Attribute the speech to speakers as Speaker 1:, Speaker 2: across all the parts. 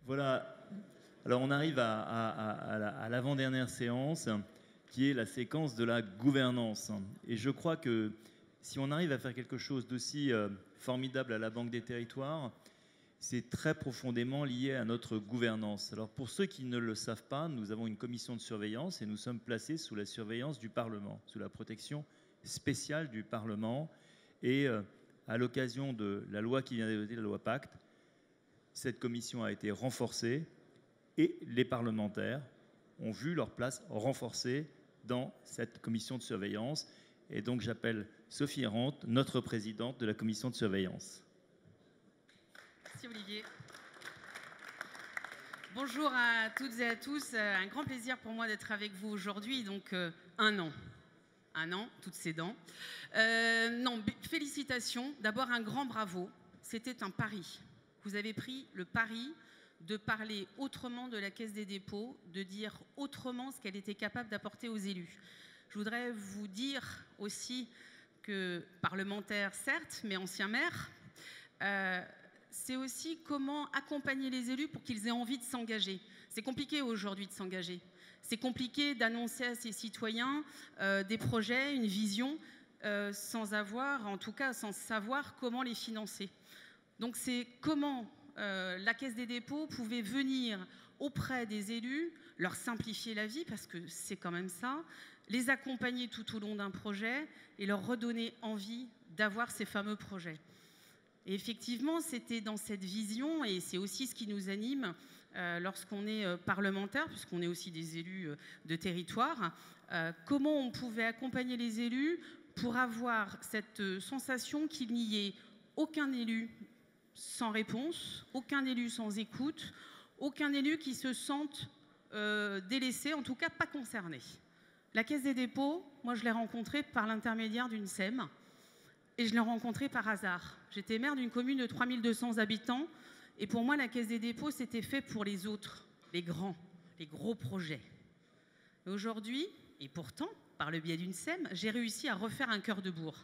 Speaker 1: Voilà. Alors on arrive à l'avant-dernière séance, qui est la séquence de la gouvernance. Et je crois que si on arrive à faire quelque chose d'aussi formidable à la Banque des Territoires, c'est très profondément lié à notre gouvernance. Alors pour ceux qui ne le savent pas, nous avons une commission de surveillance et nous sommes placés sous la surveillance du Parlement, sous la protection spéciale du Parlement. Et à l'occasion de la loi qui vient d'être votée, la loi Pacte, cette commission a été renforcée et les parlementaires ont vu leur place renforcée dans cette commission de surveillance. Et donc j'appelle Sophie Errante, notre présidente de la commission de surveillance.
Speaker 2: Merci Olivier. Bonjour à toutes et à tous. Un grand plaisir pour moi d'être avec vous aujourd'hui. Donc un an, toutes ces dents. Félicitations. D'abord un grand bravo. C'était un pari. Vous avez pris le pari de parler autrement de la Caisse des dépôts, de dire autrement ce qu'elle était capable d'apporter aux élus. Je voudrais vous dire aussi que parlementaire, certes, mais ancien maire, c'est aussi comment accompagner les élus pour qu'ils aient envie de s'engager. C'est compliqué aujourd'hui de s'engager. C'est compliqué d'annoncer à ses citoyens des projets, une vision, sans savoir comment les financer. Donc c'est comment la Caisse des dépôts pouvait venir auprès des élus, leur simplifier la vie, parce que c'est quand même ça, les accompagner tout au long d'un projet et leur redonner envie d'avoir ces fameux projets. Et effectivement, c'était dans cette vision, et c'est aussi ce qui nous anime lorsqu'on est parlementaire, puisqu'on est aussi des élus de territoire, comment on pouvait accompagner les élus pour avoir cette sensation qu'il n'y ait aucun élu sans réponse, aucun élu sans écoute, aucun élu qui se sente délaissé, en tout cas pas concerné. La Caisse des dépôts, moi je l'ai rencontrée par l'intermédiaire d'une SEM, et je l'ai rencontrée par hasard. J'étais maire d'une commune de 3200 habitants, et pour moi la Caisse des dépôts c'était fait pour les autres, les grands, les gros projets. Aujourd'hui, et pourtant, par le biais d'une SEM, j'ai réussi à refaire un cœur de bourg.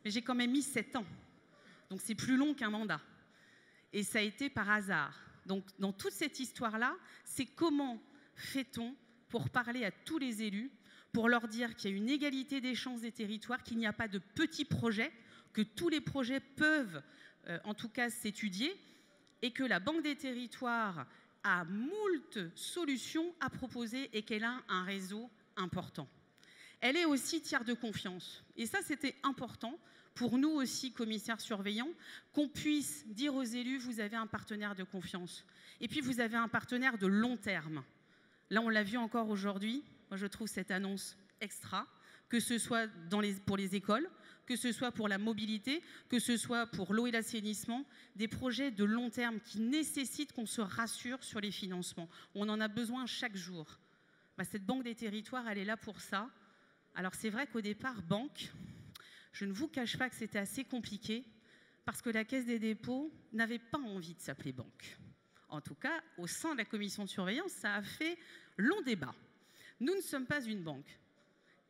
Speaker 2: Mais j'ai quand même mis 7 ans, donc c'est plus long qu'un mandat. Et ça a été par hasard. Donc, dans toute cette histoire-là, c'est comment fait-on pour parler à tous les élus, pour leur dire qu'il y a une égalité des chances des territoires, qu'il n'y a pas de petits projets, que tous les projets peuvent, en tout cas, s'étudier, et que la Banque des territoires a moult solutions à proposer et qu'elle a un réseau important. Elle est aussi tiers de confiance. Et ça, c'était important pour nous aussi, commissaires surveillants, qu'on puisse dire aux élus, vous avez un partenaire de confiance. Et puis, vous avez un partenaire de long terme. Là, on l'a vu encore aujourd'hui. Moi, je trouve cette annonce extra, que ce soit pour les écoles, que ce soit pour la mobilité, que ce soit pour l'eau et l'assainissement, des projets de long terme qui nécessitent qu'on se rassure sur les financements. On en a besoin chaque jour. Cette Banque des territoires, elle est là pour ça. Alors, c'est vrai qu'au départ, banque, je ne vous cache pas que c'était assez compliqué parce que la Caisse des dépôts n'avait pas envie de s'appeler banque. En tout cas, au sein de la commission de surveillance, ça a fait long débat. Nous ne sommes pas une banque.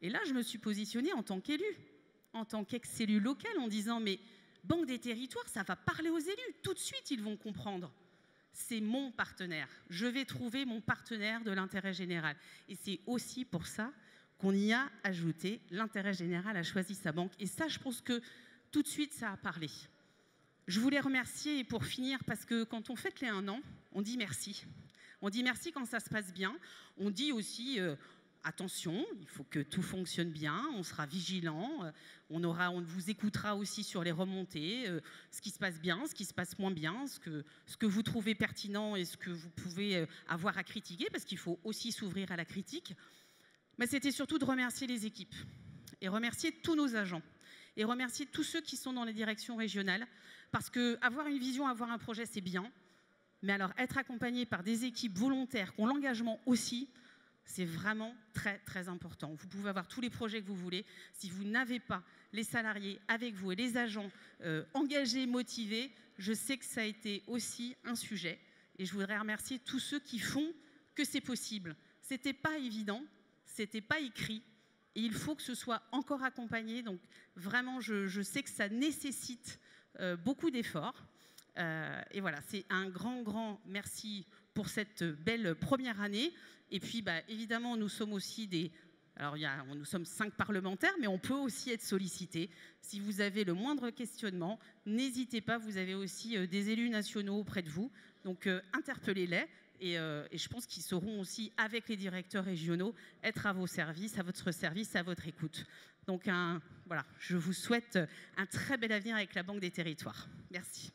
Speaker 2: Et là, je me suis positionnée en tant qu'élu, en tant qu'ex-élu local, en disant « mais Banque des territoires, ça va parler aux élus. Tout de suite, ils vont comprendre. C'est mon partenaire. Je vais trouver mon partenaire de l'intérêt général. » Et c'est aussi pour ça qu'on y a ajouté l'intérêt général a choisi sa banque. Et ça, je pense que tout de suite, ça a parlé. Je voulais remercier, et pour finir, parce que quand on fête les 1 an, on dit merci. On dit merci quand ça se passe bien. On dit aussi, attention, il faut que tout fonctionne bien, on sera vigilant, on vous écoutera aussi sur les remontées, ce qui se passe bien, ce qui se passe moins bien, ce que vous trouvez pertinent et ce que vous pouvez avoir à critiquer, parce qu'il faut aussi s'ouvrir à la critique. Mais c'était surtout de remercier les équipes et remercier tous nos agents et remercier tous ceux qui sont dans les directions régionales, parce qu'avoir une vision, avoir un projet, c'est bien, mais alors être accompagné par des équipes volontaires qui ont l'engagement aussi, c'est vraiment très très important. Vous pouvez avoir tous les projets que vous voulez, si vous n'avez pas les salariés avec vous et les agents engagés, motivés, je sais que ça a été aussi un sujet, et je voudrais remercier tous ceux qui font que c'est possible. C'était pas évident, c'était pas écrit, et il faut que ce soit encore accompagné. Donc vraiment, je sais que ça nécessite beaucoup d'efforts. Et voilà, c'est un grand merci pour cette belle première année. Et puis, évidemment, nous sommes aussi Alors, nous sommes 5 parlementaires, mais on peut aussi être sollicité. Si vous avez le moindre questionnement, n'hésitez pas, vous avez aussi des élus nationaux auprès de vous. Donc, interpellez-les. Et je pense qu'ils sauront aussi, avec les directeurs régionaux, être à vos services, à votre service, à votre écoute. Donc, voilà, je vous souhaite un très bel avenir avec la Banque des Territoires. Merci.